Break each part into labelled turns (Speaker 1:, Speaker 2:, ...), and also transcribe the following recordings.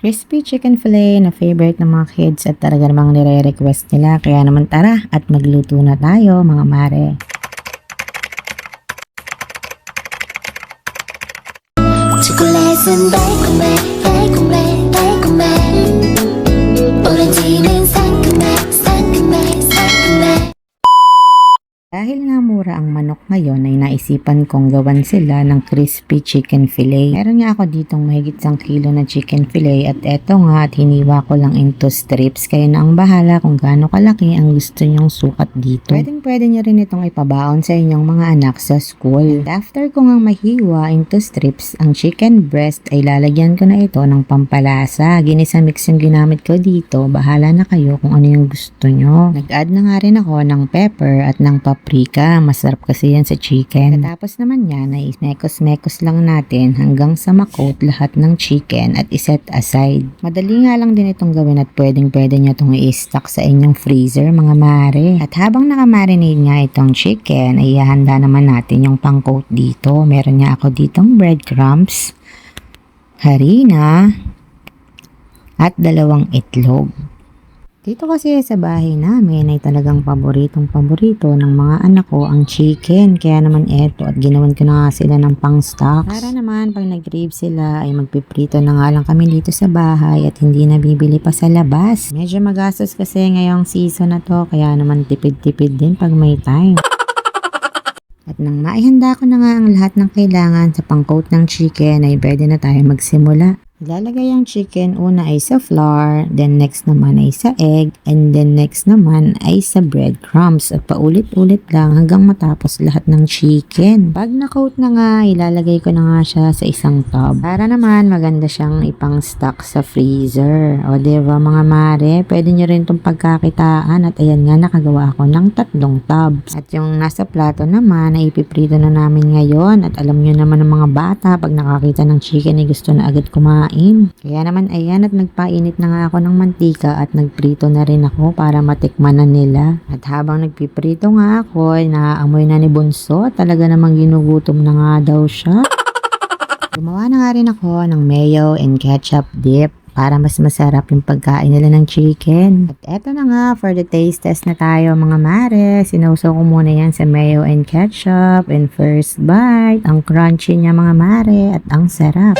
Speaker 1: Crispy chicken fillet na favorite ng mga kids at talaga namang nire-request nila. Kaya naman tara at magluto na tayo mga mare.
Speaker 2: 초콜릿은 달콤해 달콤해 달콤해 오렌지는 상큼해 상큼해 상큼해.
Speaker 1: Dahil nga mura ang manok ngayon ay naisipan kong gawan sila ng crispy chicken fillet. Meron nga ako ditong mahigit 1 kilo na chicken fillet at eto nga at hiniwa ko lang into strips. Kaya na ang bahala kung gaano kalaki ang gusto nyong sukat dito. Pwede nyo rin itong ipabaon sa inyong mga anak sa school. And after ko nga mahiwa into strips, ang chicken breast ay lalagyan ko na ito ng pampalasa. Ginisa mix yung ginamit ko dito. Bahala na kayo kung ano yung gusto nyo. Nag-add na nga rin ako ng pepper at ng paprika. Masarap kasi yan sa chicken. Tapos naman yan ay mekos-mekos lang natin hanggang sa makot lahat ng chicken at iset aside. Madali nga lang din itong gawin at pwedeng-pwede nyo itong i-stock sa inyong freezer mga mare. At habang nakamarinate nga itong chicken ay ihanda naman natin yung pang-coat dito. Meron nga ako ditong breadcrumbs, harina, at 2 itlog. Dito kasi sa bahay namin ay talagang paboritong-paborito ng mga anak ko ang chicken. Kaya naman eto at ginawan ko na nga sila ng pang-stocks. Para naman pag nag-crave sila ay magpiprito na nga lang kami dito sa bahay at hindi na bibili pa sa labas. Medyo magastos kasi ngayong season na to kaya naman tipid-tipid din pag may time. At nang maihanda ko na nga ang lahat ng kailangan sa pang-coat ng chicken ay pwede na tayo magsimula. Ilalagay ang chicken, una ay sa flour, then next naman ay sa egg, and then next naman ay sa breadcrumbs. At paulit-ulit lang hanggang matapos lahat ng chicken. Pag na-coat na nga, ilalagay ko na nga siya sa isang tub. Para naman maganda siyang ipang-stock sa freezer. O diba mga mare, pwede nyo rin itong pagkakitaan. At ayan nga, nakagawa ako ng 3 tubs. At yung nasa plato naman, ay ipiprito na namin ngayon. At alam nyo naman ng mga bata, pag nakakita ng chicken ay gusto na agad kumain. Kaya naman ayan at nagpainit na nga ako ng mantika at nagprito na rin ako para matikman na nila. At habang nagpiprito nga ako ay naaamoy na ni Bunso. Talaga namang ginugutom na nga daw siya. Gumawa na nga rin ako ng mayo and ketchup dip para mas masarap yung pagkain nila ng chicken. At eto na nga, for the taste test na tayo mga mare. Sinausaw ko muna yan sa mayo and ketchup. And first bite, ang crunchy niya mga mare at ang sarap.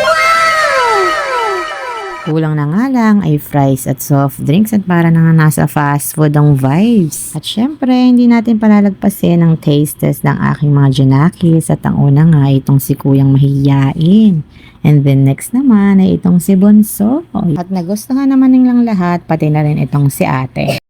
Speaker 1: Kulang na nga lang ay fries at soft drinks at para na nga nasa fast food ang vibes. At syempre, hindi natin palalagpasin ang taste test ng aking mga junakis at ang una nga itong si Kuyang Mahiyain. And then next naman ay itong si Bunso. At nagustuhan naman nilang lahat, pati na rin itong si Ate.